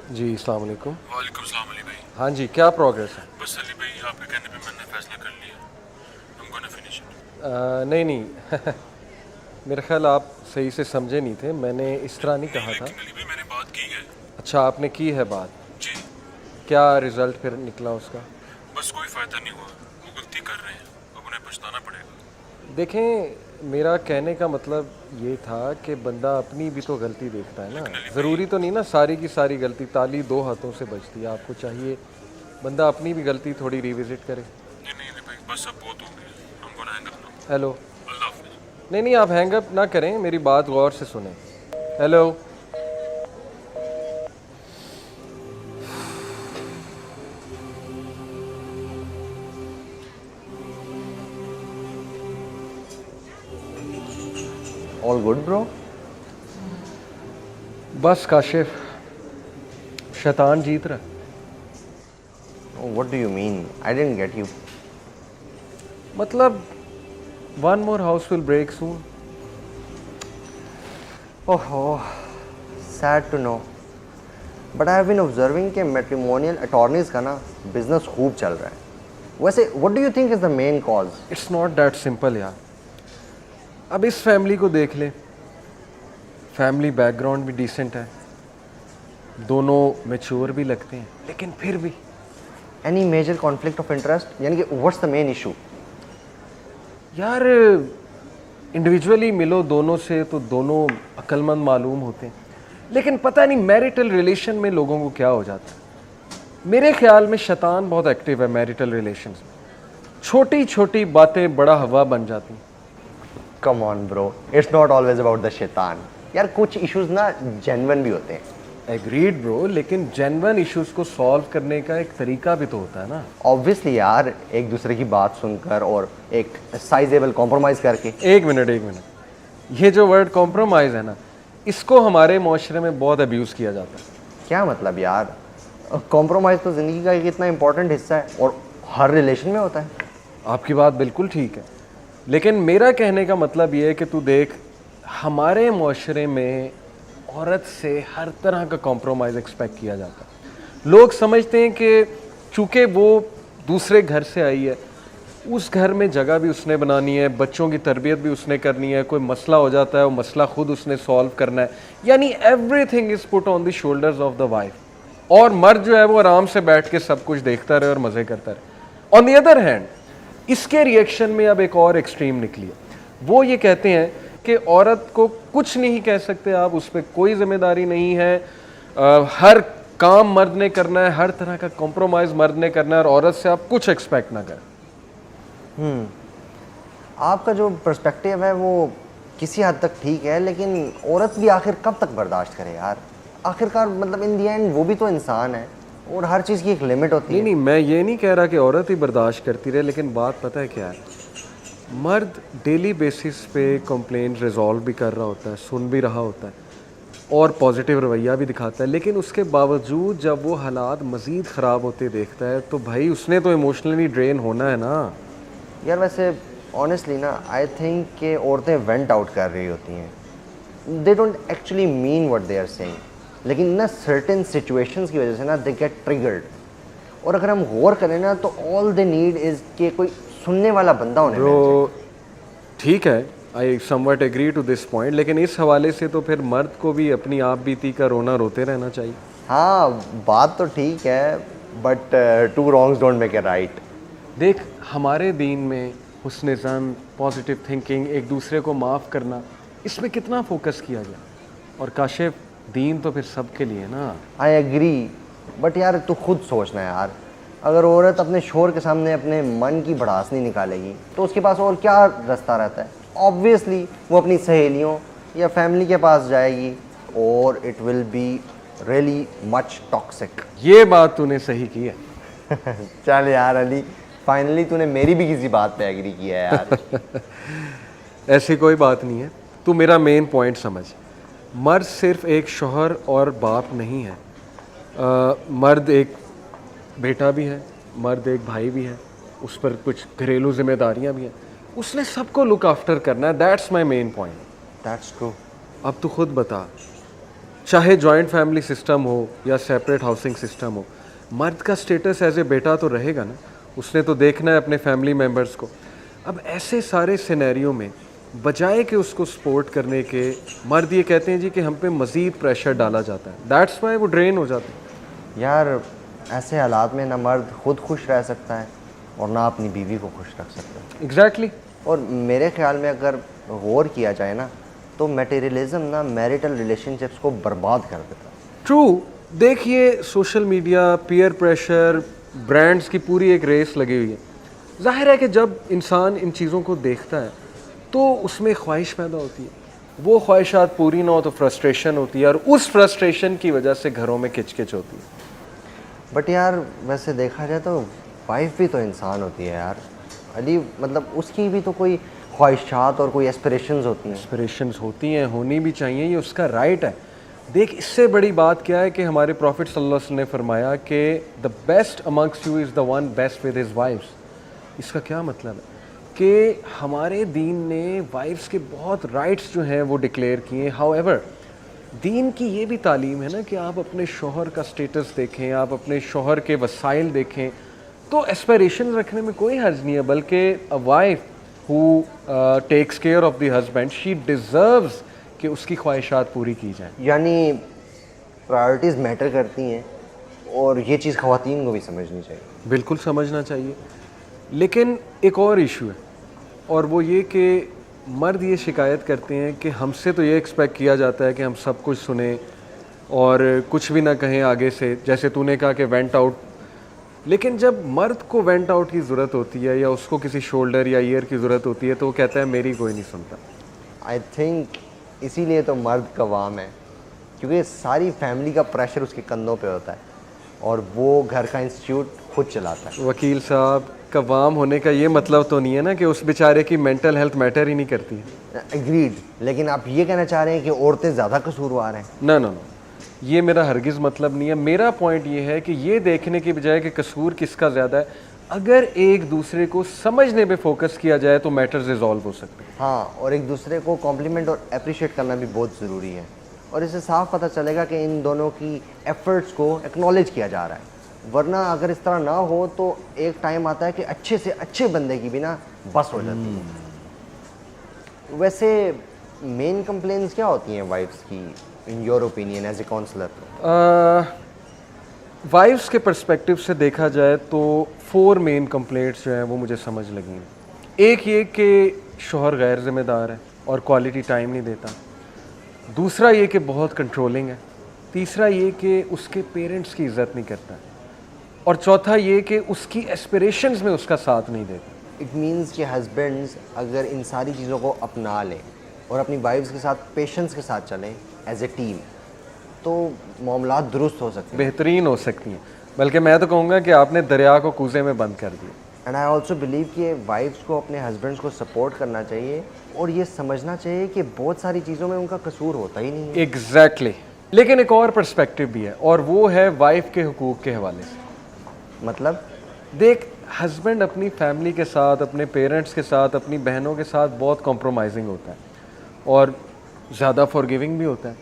जी अस्सलाम वालेकुम। वालेकुम सलाम अली भाई। हाँ जी, क्या प्रोग्रेस है? बस अली भाई आपके कहने पे मैंने फैसला कर लिया। I'm gonna finish it। नहीं नहीं मेरा ख्याल आप सही से समझे नहीं थे, मैंने इस तरह नहीं नहीं कहा था। लेकिन अली भाई मैंने बात की है। अच्छा, आपने की है बात? जी। क्या रिज़ल्ट फिर निकला उसका? बस कोई फ़ायदा नहीं हुआ, वो गलती कर रहे हैं, अब उन्हें पछताना पड़ेगा। देखें, मेरा कहने का मतलब ये था कि बंदा अपनी भी तो गलती देखता है ना। लेकिन अली भाई ज़रूरी तो नहीं ना सारी की सारी गलती ताली दो हाथों से बजती है। आपको चाहिए बंदा अपनी भी गलती थोड़ी रिविज़िट करे। नहीं नहीं अली भाई बस अब बहुत हो गया। I'm gonna hang up now। Hello. अल्लाह हाफिज़। नहीं नहीं, आप हैंग अप ना करें, मेरी बात गौर से सुने। हेलो। All good, bro? बस काशिफ, शैतान जीत रहा है। Oh, what do you mean? I didn't get you. मतलब one more house will break soon. Oh, sad to know. But I have been observing कि matrimonial attorneys का ना business खूब चल रहा है। वैसे what do you think is the main cause? It's not that simple यार। अब इस फैमिली को देख ले, फैमिली बैकग्राउंड भी डिसेंट है, दोनों मैच्योर भी लगते हैं, लेकिन फिर भी Any major conflict of interest? यानी कि what's the main issue? यार इंडिविजुअली मिलो दोनों से तो दोनों अक्लमंद मालूम होते हैं, लेकिन पता नहीं मैरिटल रिलेशन में लोगों को क्या हो जाता है। मेरे ख्याल में शैतान बहुत एक्टिव है मैरिटल रिलेशंस में। छोटी छोटी बातें बड़ा हवा बन जाती हैं। Come on, bro. It's not always about the शैतान। यार कुछ issues ना genuine भी होते हैं। एग्रीड ब्रो, लेकिन जेन्युइन इश्यूज को सॉल्व करने का एक तरीका भी तो होता है ना। Obviously यार एक दूसरे की बात सुनकर और एक sizable compromise करके। एक मिनट एक मिनट, ये जो वर्ड कॉम्प्रोमाइज़ है ना, इसको हमारे माशरे में बहुत अब्यूज़ किया जाता है। क्या मतलब यार? कॉम्प्रोमाइज़ तो ज़िंदगी का एक इतना इम्पोर्टेंट हिस्सा है और हर रिलेशन में होता है। आपकी बात बिल्कुल ठीक है, लेकिन मेरा कहने का मतलब ये है कि तू देख, हमारे माशरे में औरत से हर तरह का कॉम्प्रोमाइज़ एक्सपेक्ट किया जाता है। लोग समझते हैं कि चूँकि वो दूसरे घर से आई है, उस घर में जगह भी उसने बनानी है, बच्चों की तरबियत भी उसने करनी है, कोई मसला हो जाता है वो मसला खुद उसने सॉल्व करना है, यानी everything is put on the shoulders of the wife. और मर्द जो है वो आराम से बैठ के सब कुछ देखता रहे और मज़े करता रहे। ऑन द अदर हैंड, इसके रिएक्शन में अब एक और एक्सट्रीम निकली है। वो ये कहते हैं कि औरत को कुछ नहीं कह सकते आप, उस पर कोई जिम्मेदारी नहीं है, हर काम मर्द ने करना है, हर तरह का कॉम्प्रोमाइज़ मर्द ने करना है और औरत से आप कुछ एक्सपेक्ट ना करें। आपका जो पर्सपेक्टिव है वो किसी हद तक ठीक है, लेकिन औरत भी आखिर कब तक बर्दाश्त करे यार? आखिरकार मतलब इन दी एंड वो भी तो इंसान है और हर चीज़ की एक लिमिट होती नहीं है। नहीं, मैं ये नहीं कह रहा कि औरत ही बर्दाश्त करती रहे, लेकिन बात पता है क्या है, मर्द डेली बेसिस पे कंप्लेन रिजॉल्व भी कर रहा होता है, सुन भी रहा होता है और पॉजिटिव रवैया भी दिखाता है, लेकिन उसके बावजूद जब वो हालात मज़ीद ख़राब होते देखता है तो भाई उसने तो इमोशनली ड्रेन होना है ना। यार वैसे ऑनेस्टली ना आई थिंक कि औरतें वेंट आउट कर रही होती हैं। They don't actually mean what they are saying, लेकिन ना सर्टेन सिचुएशंस की वजह से ना दे गेट ट्रिगर्ड। और अगर हम गौर करें ना तो ऑल दे नीड इज़ कि कोई सुनने वाला बंदा होने मिल जाए। तो ठीक है, I somewhat agree to this point, लेकिन इस हवाले से तो फिर मर्द को भी अपनी आप बीती का रोना रोते रहना चाहिए। हाँ बात तो ठीक है, but two wrongs don't make a right. देख, हमारे दीन में हुस्न ज़न, पॉजिटिव थिंकिंग, एक दूसरे को माफ़ करना, इसमें कितना फोकस किया गया। और काशिफ, दीन तो फिर सबके लिए ना। आई एग्री, बट यार तू खुद सोचना यार, अगर औरत अपने शोहर के सामने अपने मन की भड़ास नहीं निकालेगी तो उसके पास और क्या रास्ता रहता है? ऑब्वियसली वो अपनी सहेलियों या फैमिली के पास जाएगी और it will be really much toxic. ये बात तूने सही की है। चल यार अली, फाइनली तूने मेरी भी किसी बात पे एग्री किया है यार। ऐसी कोई बात नहीं है, तू मेरा मेन पॉइंट समझ। मर्द सिर्फ एक शौहर और बाप नहीं है, मर्द एक बेटा भी है, मर्द एक भाई भी है, उस पर कुछ घरेलू जिम्मेदारियां भी हैं, उसने सबको लुक आफ्टर करना है। That's my main point. That's true. अब तू खुद बता, चाहे जॉइंट फैमिली सिस्टम हो या सेपरेट हाउसिंग सिस्टम हो, मर्द का स्टेटस एज ए बेटा तो रहेगा ना, उसने तो देखना है अपने फैमिली मेम्बर्स को। अब ऐसे सारे सिनेरियो में बजाय कि उसको सपोर्ट करने के, मर्द ये कहते हैं जी कि हम पे मज़ीद प्रेशर डाला जाता है, दैट्स वाई वो ड्रेन हो जाते हैं। यार ऐसे हालात में ना मर्द खुद खुश रह सकता है और ना अपनी बीवी को खुश रख सकता है। एग्जैक्टली। और मेरे ख्याल में अगर गौर किया जाए ना तो मटेरियलिज्म ना मैरिटल रिलेशनशिप्स को बर्बाद कर देता है। ट्रू। देखिए social media, peer pressure, brands की पूरी एक रेस लगी हुई है। जाहिर है कि जब इंसान इन चीज़ों को देखता है तो उसमें ख्वाहिश पैदा होती है, वो ख्वाहिशात पूरी ना हो तो फ्रस्ट्रेशन होती है, और उस फ्रस्ट्रेशन की वजह से घरों में किचकिच होती है। बट यार वैसे देखा जाए तो वाइफ भी तो इंसान होती है यार अली, मतलब उसकी भी तो कोई ख्वाहिशात और कोई एस्पिरेशंस होती हैं। एस्पिरेशंस होती हैं, होनी भी चाहिए, ये उसका राइट है। देख इससे बड़ी बात क्या है कि हमारे प्रॉफिट सल्लल्लाहु अलैहि वसल्लम ने फरमाया कि the best amongst you is the one best with his wives. इसका क्या मतलब है कि हमारे दीन ने वाइफ्स के बहुत राइट्स जो हैं वो डिक्लेयर किए। हाउएवर दीन की ये भी तालीम है ना कि आप अपने शौहर का स्टेटस देखें, आप अपने शौहर के वसाइल देखें, तो एस्पिरेशन रखने में कोई हर्ज नहीं है, बल्कि a wife who takes care of the husband, she deserves कि उसकी ख्वाहिशात पूरी की जाए। यानी प्रायोरिटीज़ मैटर करती हैं और ये चीज़ ख़वातीन को भी समझनी चाहिए। बिल्कुल समझना चाहिए। लेकिन एक और इशू है, और वो ये कि मर्द ये शिकायत करते हैं कि हमसे तो ये एक्सपेक्ट किया जाता है कि हम सब कुछ सुने और कुछ भी ना कहें आगे से, जैसे तूने कहा कि वेंट आउट। लेकिन जब मर्द को वेंट आउट की ज़रूरत होती है या उसको किसी शोल्डर या ईयर की ज़रूरत होती है तो वो कहता है मेरी कोई नहीं सुनता। आई थिंक इसीलिए तो मर्द कवाम है, क्योंकि सारी फैमिली का प्रेशर उसके कंधों पे होता है और वो घर का इंस्टीट्यूट खुद चलाता है। वकील साहब, कवाम होने का ये मतलब तो नहीं है ना कि उस बेचारे की मेंटल हेल्थ मैटर ही नहीं करती है। एग्रीड, लेकिन आप ये कहना चाह रहे हैं कि औरतें ज़्यादा कसूरवार हैं? ना ना ना, ये मेरा हरगिज़ मतलब नहीं है। मेरा पॉइंट ये है कि ये देखने की बजाय कि कसूर किसका ज़्यादा है, अगर एक दूसरे को समझने पे फोकस किया जाए तो मैटर्स रिजॉल्व हो सकते हैं। हाँ, और एक दूसरे को कॉम्प्लीमेंट और अप्रिशिएट करना भी बहुत ज़रूरी है, और इससे साफ पता चलेगा कि इन दोनों की एफर्ट्स को एक्नॉलेज किया जा रहा है। वरना अगर इस तरह ना हो तो एक टाइम आता है कि अच्छे से अच्छे बंदे की भी ना बस हो जाती है। वैसे मेन कंप्लेंट्स क्या होती हैं वाइफ्स की in your opinion as a counsellor? Wives के पर्सपेक्टिव से देखा जाए तो 4 मेन कंप्लेंट्स जो हैं वो मुझे समझ लगी हैं। एक ये कि शौहर गैर जिम्मेदार है और क्वालिटी टाइम नहीं देता। दूसरा ये कि बहुत कंट्रोलिंग है। तीसरा ये कि उसके पेरेंट्स की इज़्ज़त नहीं करता। और चौथा ये कि उसकी एस्पिरेशंस में उसका साथ नहीं देता। इट मीन्स कि हस्बैंड्स अगर इन सारी चीज़ों को अपना लें और अपनी वाइफ्स के साथ पेशेंस के साथ चलें एज ए टीम, तो मामलात दुरुस्त हो सकते हैं, बेहतरीन हो सकती हैं। बल्कि मैं तो कहूँगा कि आपने दरिया को कूज़े में बंद कर दिया। एंड आई ऑल्सो बिलीव कि वाइफ्स को अपने हस्बैंड्स को सपोर्ट करना चाहिए और ये समझना चाहिए कि बहुत सारी चीज़ों में उनका कसूर होता ही नहीं है। एग्जैक्टली। लेकिन एक और पर्सपेक्टिव भी है, और वो है वाइफ के हुकूक के हवाले से। मतलब देख, हस्बैंड अपनी फैमिली के साथ, अपने पेरेंट्स के साथ, अपनी बहनों के साथ बहुत कॉम्प्रोमाइजिंग होता है और ज़्यादा फॉरगिविंग भी होता है,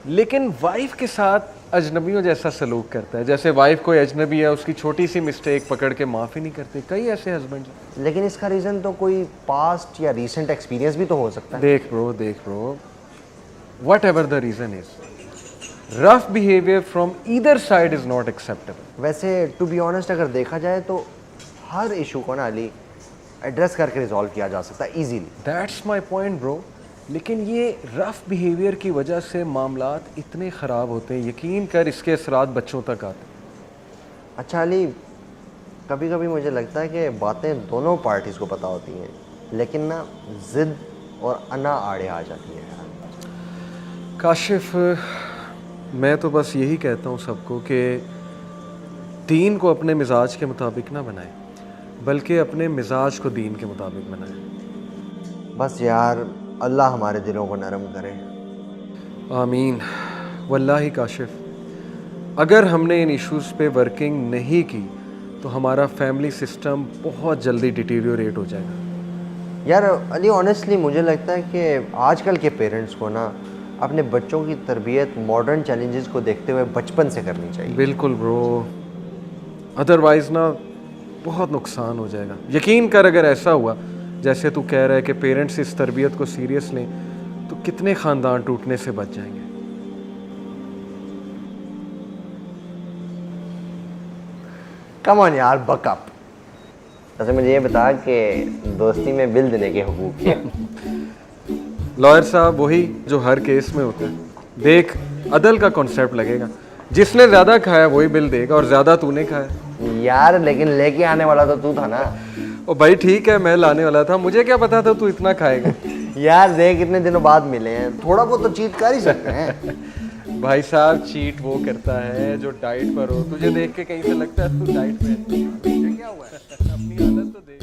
लेकिन वाइफ के साथ अजनबियों जैसा सलूक करता है। जैसे वाइफ कोई अजनबी है, उसकी छोटी सी मिस्टेक पकड़ के माफ़ी नहीं करते। कई ऐसे हस्बैंड हैं। लेकिन इसका रीज़न तो कोई पास्ट या रीसेंट एक्सपीरियंस भी तो हो सकता है। देख bro, what ever the reason is, rough behaviour from either side is not acceptable. वैसे टू बी ऑनेस्ट अगर देखा जाए तो हर इशू को ना अली एड्रेस करके रिजॉल्व किया जा सकता है easily. That's my point bro. लेकिन ये रफ बिहेवियर की वजह से मामलात इतने ख़राब होते हैं, यकीन कर इसके असरात बच्चों तक आते हैं। अच्छा अली, कभी कभी मुझे लगता है कि बातें दोनों पार्टीज़ को पता होती हैं, लेकिन ना ज़िद और अना आड़े आ जाती है। काशिफ, मैं तो बस यही कहता हूँ सबको कि दीन को अपने मिजाज के मुताबिक ना बनाए, बल्कि अपने मिजाज को दीन के मुताबिक बनाए। बस यार, अल्लाह हमारे दिलों को नरम करे। आमीन। वल्लाही काशिफ, अगर हमने इन इश्यूज़ पे वर्किंग नहीं की तो हमारा फैमिली सिस्टम बहुत जल्दी डिटीरियोरेट हो जाएगा। यार अली, ऑनेस्टली मुझे लगता है कि आजकल के पेरेंट्स को ना अपने बच्चों की तरबियत मॉडर्न चैलेंजेस को देखते हुए बचपन से करनी चाहिए। बिल्कुल ब्रो, अदरवाइज ना बहुत नुकसान हो जाएगा। यकीन कर, अगर ऐसा हुआ जैसे तू कह रहा है कि पेरेंट्स इस तरबियत को सीरियस लें, तो कितने ख़ानदान टूटने से बच जाएंगे। कम ऑन यार, बकअप। अच्छा मुझे ये बता कि दोस्ती में बिल देने के हुकूक क्या? लॉयर साहब वही जो हर केस में होता है। देख, अदल का कॉन्सेप्ट लगेगा, जिसने ज़्यादा खाया वही बिल देगा, और ज़्यादा तूने खाया। यार लेकिन लेके आने वाला तो तू था ना। ओ भाई ठीक है, मैं लाने वाला था, मुझे क्या पता था तू इतना खाएगा। यार देख कितने दिनों बाद मिले हैं, थोड़ा बहुत तो चीट कर ही सकते हैं। भाई साहब चीट वो करता है जो डाइट पर हो। तुझे देख के कहीं से लगता है तू डाइट पे है। क्या हुआ है? अपनी हालत तो देख।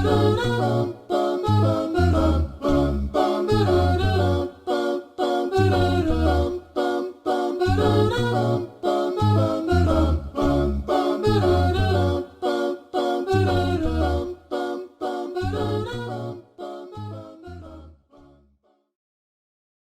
Bum, bum,